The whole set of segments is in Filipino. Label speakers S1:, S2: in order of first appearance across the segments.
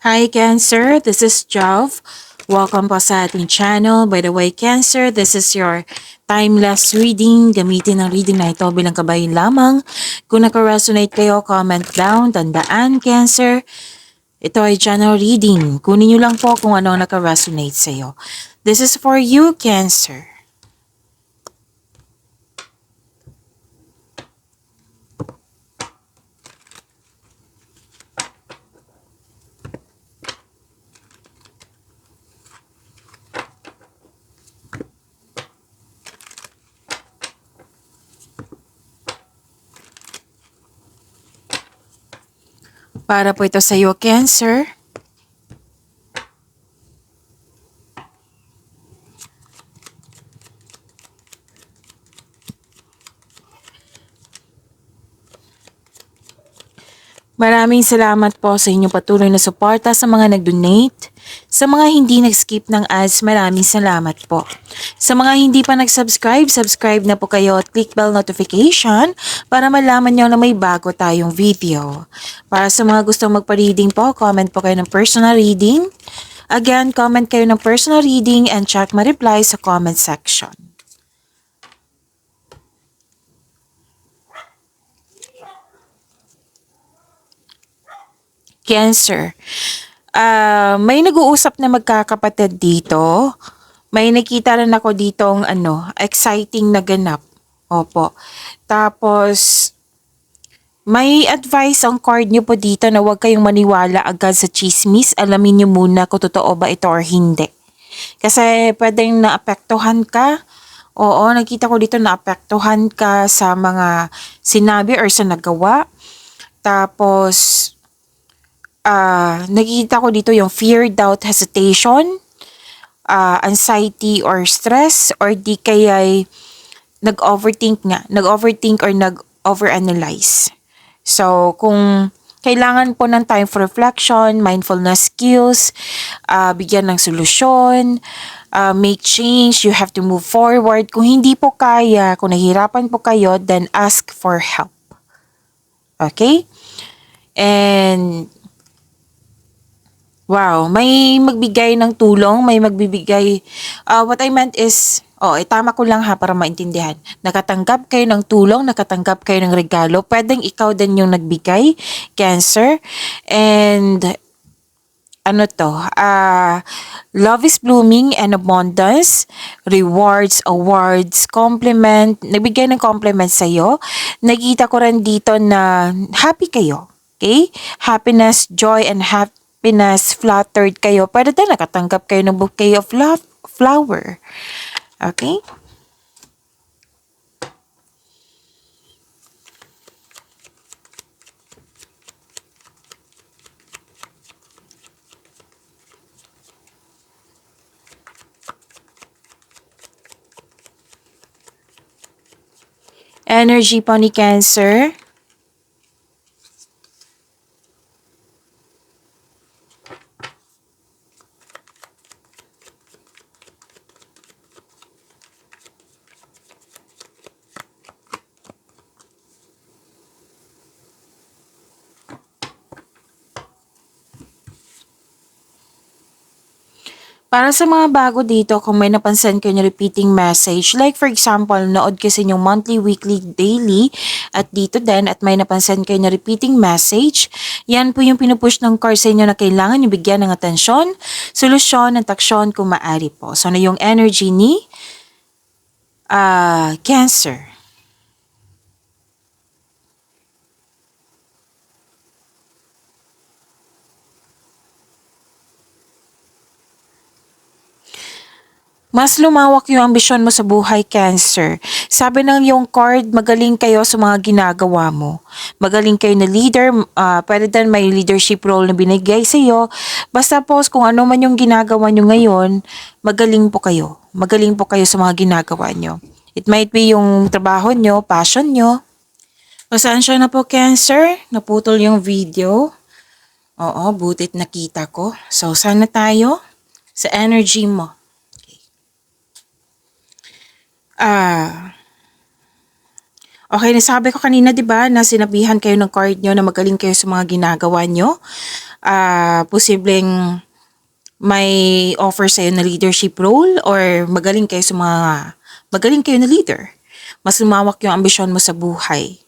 S1: Hi Cancer, this is Jov. Welcome po sa ating channel. By the way, Cancer, this is your timeless reading. Gamitin ang reading na ito bilang kabayan lamang. Kung naka-resonate kayo, comment down. Tandaan, Cancer, ito ay general reading. Kunin nyo lang po kung ano ang naka-resonate sa iyo. This is for you, Cancer. Para po ito sa iyo, Cancer. Maraming salamat po sa inyong patuloy na suporta sa mga nag-donate. Sa mga hindi nag-skip ng ads, maraming salamat po. Sa mga hindi pa nag-subscribe, subscribe na po kayo at click bell notification para malaman nyo na may bago tayong video. Para sa mga gustong magpa-reading po, comment po kayo ng personal reading. Again, comment kayo ng personal reading and check my reply sa comment section. Cancer. May nag-uusap na magkakapatid dito. May nakita rin ako ditong exciting na ganap. Opo. Tapos, may advice ang card nyo po dito na huwag kayong maniwala agad sa chismis. Alamin nyo muna kung totoo ba ito or hindi. Kasi pwedeng naapektuhan ka. Oo, nakita ko dito naapektuhan ka sa mga sinabi or sa nagawa. Tapos, nakikita ko dito yung fear, doubt, hesitation, anxiety or stress, or di kaya'y nag-overthink or nag-overanalyze. So, kung kailangan po ng time for reflection, mindfulness skills, bigyan ng solusyon, make change, you have to move forward. Kung hindi po kaya, kung nahihirapan po kayo, then ask for help. Okay? And wow, may magbigay ng tulong, may magbibigay. What I meant is, tama ko lang ha para maintindihan. Nakatanggap kayo ng tulong, nakatanggap kayo ng regalo. Pwedeng ikaw din yung nagbigay, Cancer. And love is blooming and abundance, rewards, awards, compliment, nagbigay ng compliment sa'yo. Nakita ko rin dito na happy kayo. Okay? Happiness, joy, and happiness, flattered kayo. Pwede din nakatanggap kayo ng bouquet of love, flower. Okay? Energy po ni Cancer. Para sa mga bago dito, kung may napansin kayo yung repeating message, like for example, nood kasi yung monthly, weekly, daily, at dito din, at may napansin kayo na repeating message, yan po yung pinupush ng card sa inyo na kailangan yung bigyan ng atensyon, solusyon, at aksyon kung maaari po. So, yung energy ni Cancer. Mas lumawak yung ambisyon mo sa buhay, Cancer. Sabi ng yung card, magaling kayo sa mga ginagawa mo. Magaling kayo na leader, pwede din may leadership role na binigay sa iyo. Basta po, kung ano man yung ginagawa nyo ngayon, magaling po kayo. Magaling po kayo sa mga ginagawa nyo. It might be yung trabaho nyo, passion nyo. Pasensya na po, Cancer. Naputol yung video. Oo, butit nakita ko. So, sana tayo sa energy mo. Okay, nasabi ko kanina 'di ba na sinabihan kayo ng card nyo na magaling kayo sa mga ginagawa nyo. Posibleng may offer sa'yo na leadership role or magaling kayo na leader. Mas lumawak yung ambisyon mo sa buhay.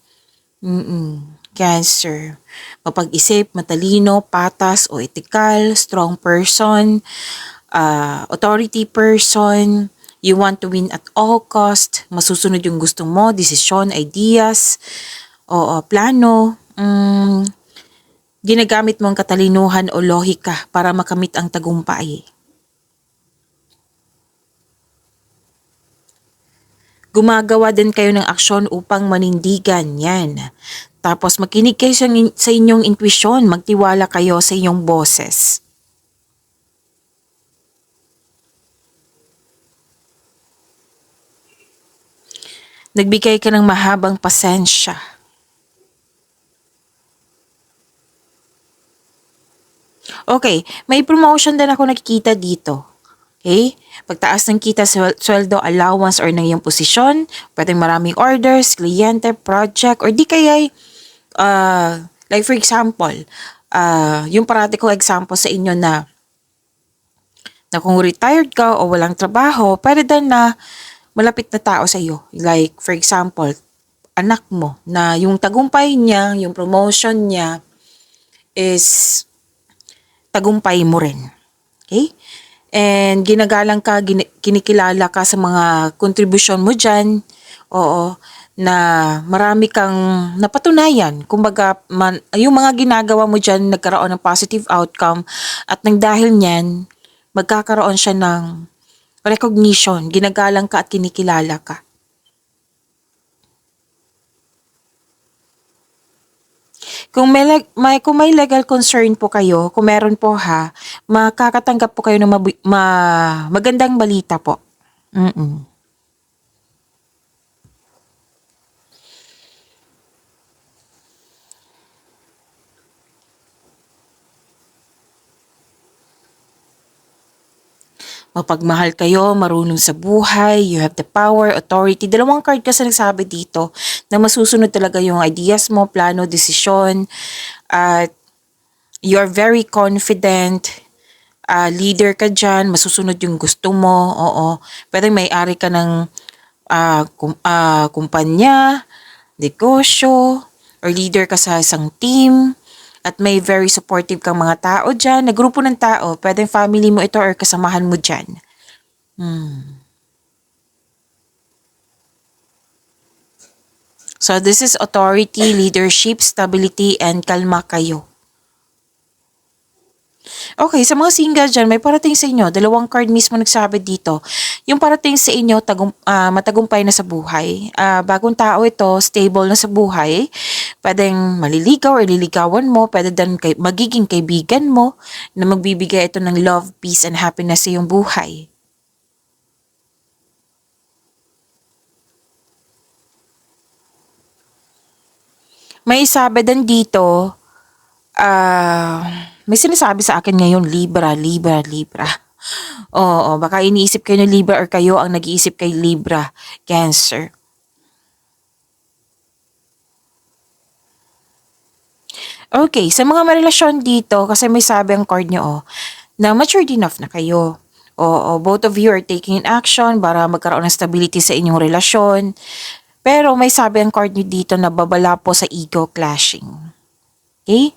S1: Cancer. Mapag-isip, matalino, patas o etikal, strong person, authority person, you want to win at all cost, masusunod yung gusto mo, desisyon, ideas, o plano, ginagamit mo ang katalinuhan o lohika para makamit ang tagumpay. Gumagawa din kayo ng aksyon upang manindigan yan. Tapos makinig kayo sa inyong intuition, magtiwala kayo sa inyong boses. Nagbigay ka ng mahabang pasensya. Okay, may promotion din ako nakikita dito. Okay? Pagtaas ng kita, sweldo, allowance, or ng iyong posisyon, pwedeng maraming orders, kliyente, project, or di kaya, like for example, yung parati ko example sa inyo na kung retired ka o walang trabaho, pwede din na malapit na tao sa iyo. Like for example, anak mo, na yung tagumpay niya, yung promotion niya, is tagumpay mo rin. Okay? And ginagalang ka, kinikilala ka sa mga kontribusyon mo dyan. Oo, na marami kang napatunayan. Kumbaga, yung mga ginagawa mo dyan, nagkaroon ng positive outcome. At nang dahil niyan, magkakaroon siya ng recognition. Ginagalang ka at kinikilala ka. Kung may legal concern po kayo, kung meron po makakatanggap po kayo ng magandang balita po. Mapagmahal kayo, marunong sa buhay, you have the power, authority. Dalawang card kasi nagsabi dito na masusunod talaga yung ideas mo, plano, desisyon, at you're very confident, leader ka dyan, masusunod yung gusto mo, oo. Pwede may-ari ka ng kumpanya, negosyo, or leader ka sa isang team, at may very supportive kang mga tao dyan, na grupo ng tao, pwedeng family mo ito or kasamahan mo dyan. So this is authority, leadership, stability, and kalma kayo. Okay, sa mga single dyan, may parating sa inyo. Dalawang card mismo nagsabi dito. Yung parating sa inyo, matagumpay na sa buhay. Bagong tao ito, stable na sa buhay. Pwedeng maliligaw or liligawan mo. Pwede din magiging kaibigan mo na magbibigay ito ng love, peace, and happiness sa iyong buhay. May sabi din dito, may sinasabi sa akin ngayon, Libra. Oo, baka iniisip kayo ng Libra or kayo ang nag-iisip kay Libra, Cancer. Okay, sa mga marelasyon dito, kasi may sabi ang card nyo, na matured enough na kayo. Oo, both of you are taking action para magkaroon ng stability sa inyong relasyon. Pero may sabi ang card nyo dito na babala po sa ego clashing. Okay?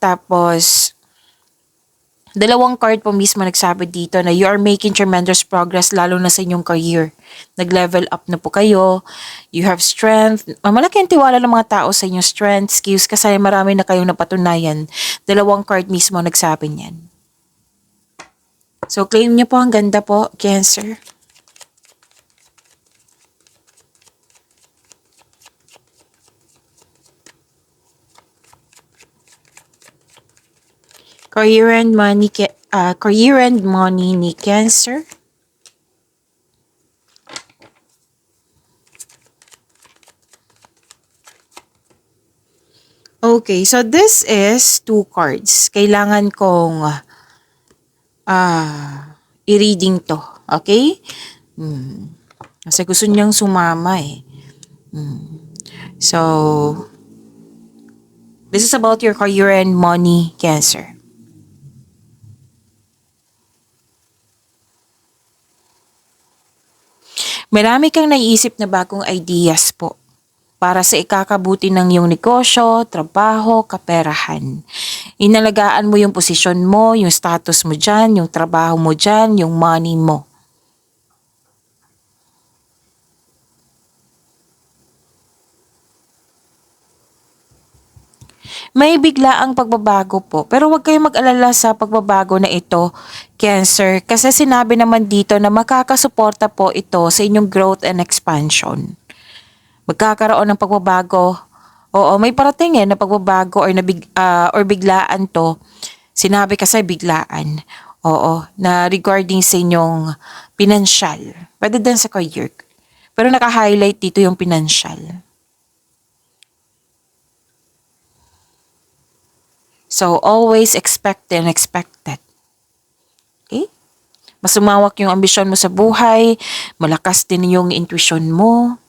S1: Tapos, dalawang card po mismo nagsabi dito na you are making tremendous progress lalo na sa inyong career. Nag-level up na po kayo. You have strength. Malaki ang tiwala ng mga tao sa inyong strength, skills kasi marami na kayong napatunayan. Dalawang card mismo nagsabi niyan. So, claim niyo po. Ang ganda po, Cancer. Career and money ni Cancer. Okay, so this is 2 cards. Kailangan kong i-reading to. Okay? Kasi gusto niyang sumama eh. So, this is about your career and money, Cancer. Marami kang naiisip na bagong ideas po para sa ikakabuti ng iyong negosyo, trabaho, kaperahan. Inalagaan mo yung posisyon mo, yung status mo dyan, yung trabaho mo dyan, yung money mo. May biglaang pagbabago po, pero huwag kayong mag-alala sa pagbabago na ito, Cancer, kasi sinabi naman dito na makakasuporta po ito sa inyong growth and expansion. Magkakaroon ng pagbabago. Oo, may parating na pagbabago or biglaan to. Sinabi kasi biglaan. Oo, na regarding sa inyong financial. Pwede din sa career. Pero naka-highlight dito yung financial. So, always expect the unexpected. Okay? Mas lumawak yung ambisyon mo sa buhay, malakas din yung intuition mo.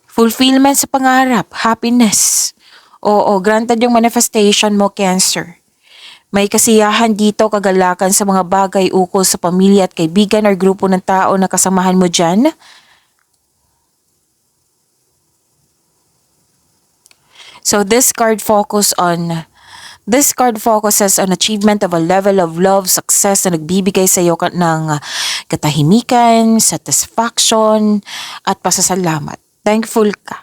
S1: Fulfillment sa pangarap, happiness. Oo, granted yung manifestation mo, Cancer. May kasiyahan dito, kagalakan sa mga bagay ukol sa pamilya at kaibigan or grupo ng tao na kasamahan mo dyan. So this card focuses on achievement of a level of love, success na nagbibigay sa iyo ng katahimikan, satisfaction, at pasasalamat. Thankful ka.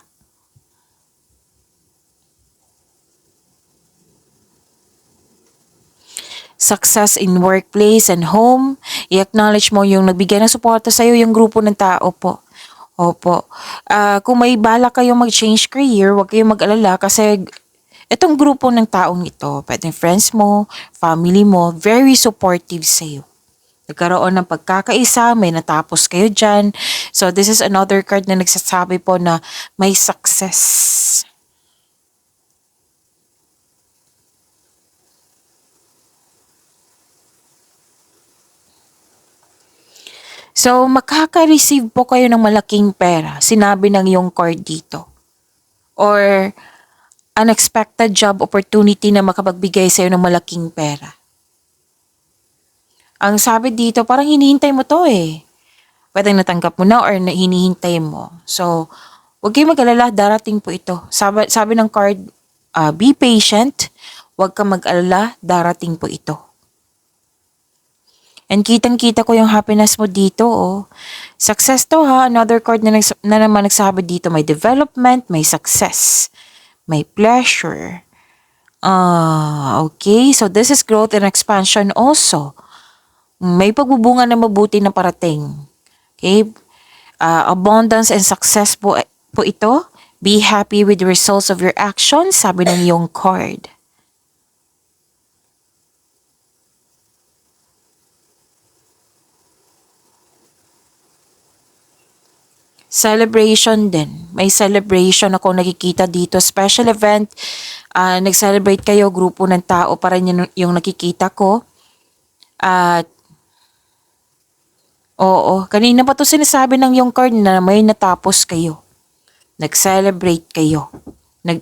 S1: Success in workplace and home, i-acknowledge mo yung nagbigay ng suporta sa iyo, yung grupo ng tao po. Opo. Kung may bala kayong mag-change career, huwag kayong mag-alala kasi itong grupo ng taong ito, pwedeng friends mo, family mo, very supportive sa iyo. Nagkaroon ng pagkakaisa, may natapos kayo dyan. So this is another card na nagsasabi po na may success. So makaka-receive po kayo ng malaking pera, sinabi ng yung card dito. Or unexpected job opportunity na makapagbigay sa iyo ng malaking pera. Ang sabi dito, parang hinihintay mo to eh. Pwedeng natanggap mo na or hinihintay mo. So, huwag kayong mag-alala, darating po ito. Sabi ng card, be patient, huwag kang mag-alala, darating po ito. And kitang-kita ko yung happiness mo dito, oh. Success to ha, another card na naman nagsabi dito, may development, may success, may pleasure. Okay, so this is growth and expansion also. May pagbubunga na mabuti na parating. Okay? Abundance and success po ito. Be happy with the results of your actions, sabi ng iyong card. Celebration din. May celebration ako nakikita dito. Special event. Nag-celebrate kayo, grupo ng tao para yung nakikita ko. At oo, kanina pa to sinasabi ng yung card na may natapos kayo. Nag-celebrate kayo.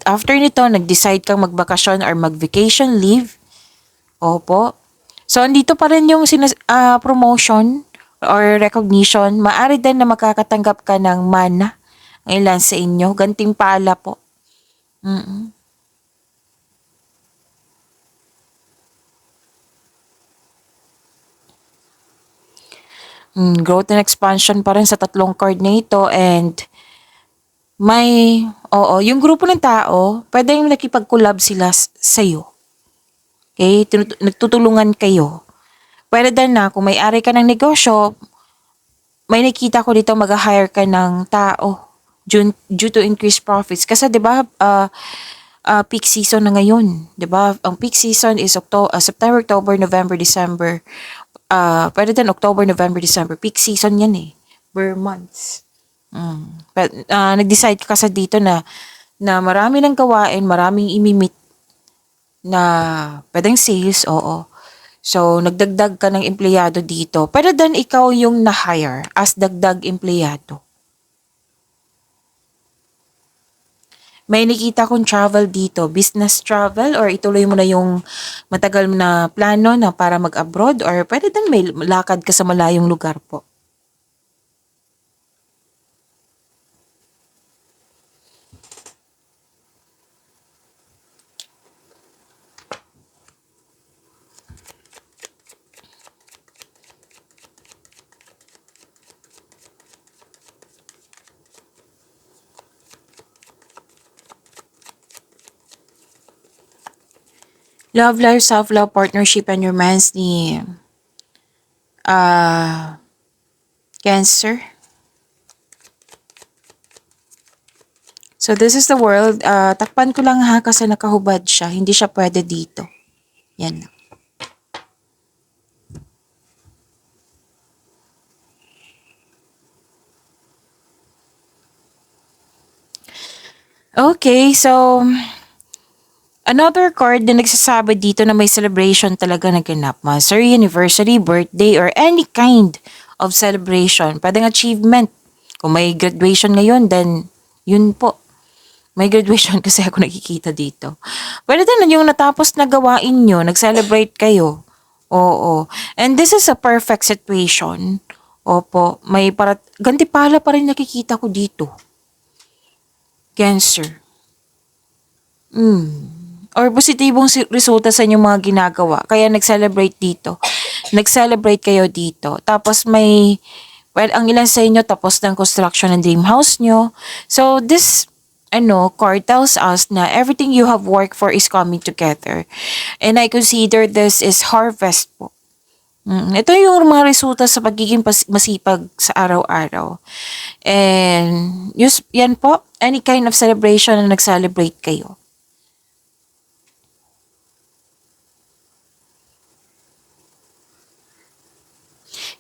S1: After nito, nag-decide kang magbakasyon or mag-vacation leave. Opo. So, andito pa rin yung promotion or recognition. Maaari din na makakatanggap ka ng mana ang ilan sa inyo. Gantimpala po. Growth and expansion pa rin sa tatlong card na ito and yung grupo ng tao, pwede yung nakipag-collab sila sa'yo. Okay? Nagtutulungan kayo. Pwede din na kung may-ari ka ng negosyo, may nakita ko dito mag-hire ka ng tao due to increased profits. Kasi 'di ba peak season na ngayon, 'di ba? Ang peak season is September, October, November, December. Pwede din October, November, December. Peak season 'yan eh. Per months. But, nag-decide ka kasi dito na marami ng gawain, maraming imimit na pwedeng sales, oo. So, nagdagdag ka ng empleyado dito. Pero then, ikaw yung na-hire as dagdag empleyado. May nakita kong travel dito, business travel or ituloy mo na yung matagal na plano na para mag-abroad or pwede din may lakad ka sa malayong lugar po. Love life, self-love, partnership, and romance ni ah Cancer. So this is the world. Takpan ko lang ha kasi nakahubad siya. Hindi siya pwede dito. Yan. Okay, so another card na nagsasabi dito na may celebration talaga na ganap. Monthsary, anniversary, birthday, or any kind of celebration. Pwedeng achievement. Kung may graduation ngayon, then yun po. May graduation kasi ako nakikita dito. Pwede din yung natapos na gawain nyo, nag-celebrate kayo. Oo. And this is a perfect situation. Opo. May ganti-pala pa rin nakikita ko dito. Cancer. Or positibong resulta sa inyong mga ginagawa. Kaya nag-celebrate dito. Nag-celebrate kayo dito. Tapos well, ang ilan sa inyo tapos ng construction ng dream house nyo. So this, card tells us na everything you have worked for is coming together. And I consider this is harvest po. Ito yung mga resulta sa pagiging masipag sa araw-araw. And yan po, any kind of celebration na nag-celebrate kayo.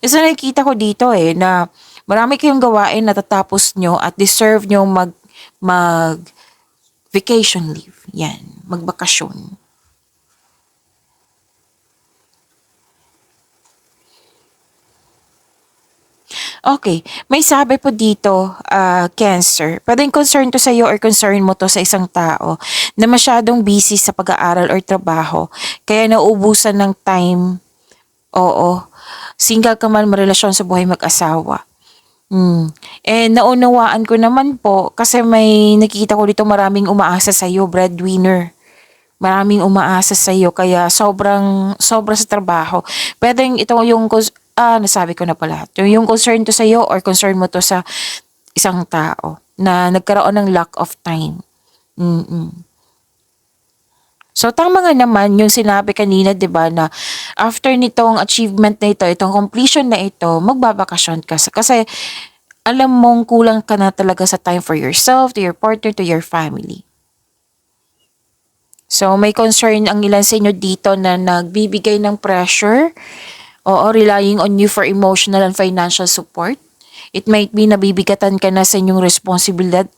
S1: Isa nakikita ko dito na marami kayong gawain na tatapos nyo at deserve nyo mag vacation leave. Yan, magbakasyon. Okay, may sabi po dito, Cancer. Pwedeng concern to sa iyo or concern mo to sa isang tao na masyadong busy sa pag-aaral or trabaho, kaya nauubusan ng time. Oo, single ka man, marelasyon sa buhay mag-asawa. And naunawaan ko naman po kasi may nakikita ko dito maraming umaasa sa iyo, breadwinner. Maraming umaasa sa iyo kaya sobra sa trabaho. Pwedeng ito yung nasabi ko na pala. Yung concern to sa iyo or concern mo to sa isang tao na nagkaroon ng lack of time. So tama nga naman yung sinabi kanina, 'di ba, na after nitong achievement na ito, itong completion na ito, magbabakasyon ka kasi alam mong kulang ka na talaga sa time for yourself, to your partner, to your family. So may concern ang ilan sa inyo dito na nagbibigay ng pressure, relying on you for emotional and financial support. It might be nabibigatan ka na sa inyong responsibilidad.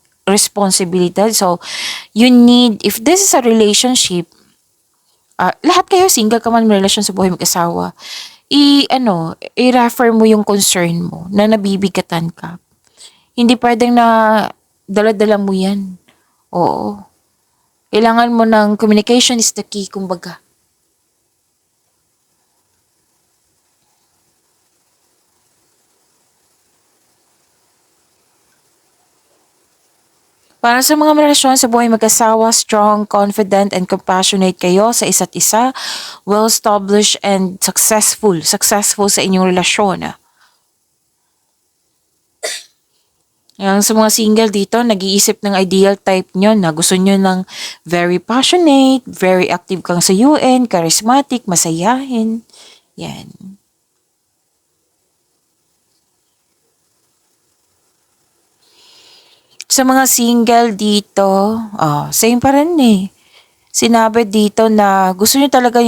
S1: So, you need, if this is a relationship, lahat kayo single ka man, may relasyon sa buhay mag-asawa, i-refer mo yung concern mo na nabibigatan ka. Hindi pwedeng na dala-dala mo yan. Oo. Kailangan mo ng communication is the key, kumbaga. Para sa mga relasyon sa buhay mag-asawa, strong, confident, and compassionate kayo sa isa't isa, well-established and successful sa inyong relasyon. Yung sa mga single dito, nag-iisip ng ideal type nyo na gusto nyo ng very passionate, very active kang sa UN, charismatic, masayahin. Yan. Sa mga single dito, same pa rin eh. Sinabi dito na gusto nyo talaga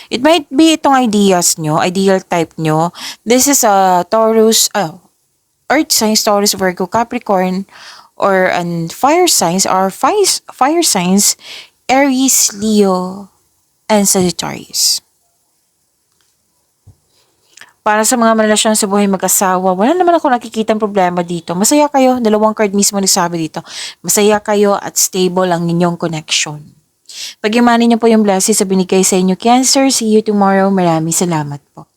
S1: it might be itong ideas nyo, ideal type nyo. This is a Taurus, Earth signs, Taurus, Virgo, Capricorn, or fire signs, fire signs, Aries, Leo, and Sagittarius. Para sa mga marelasyon sa buhay mag-asawa, wala naman ako nakikitang problema dito. Masaya kayo, dalawang card mismo nagsabi dito. Masaya kayo at stable ang inyong connection. Pag-imanin niyo po yung blessings sa binigay sa inyo, Cancer. See you tomorrow. Maraming salamat po.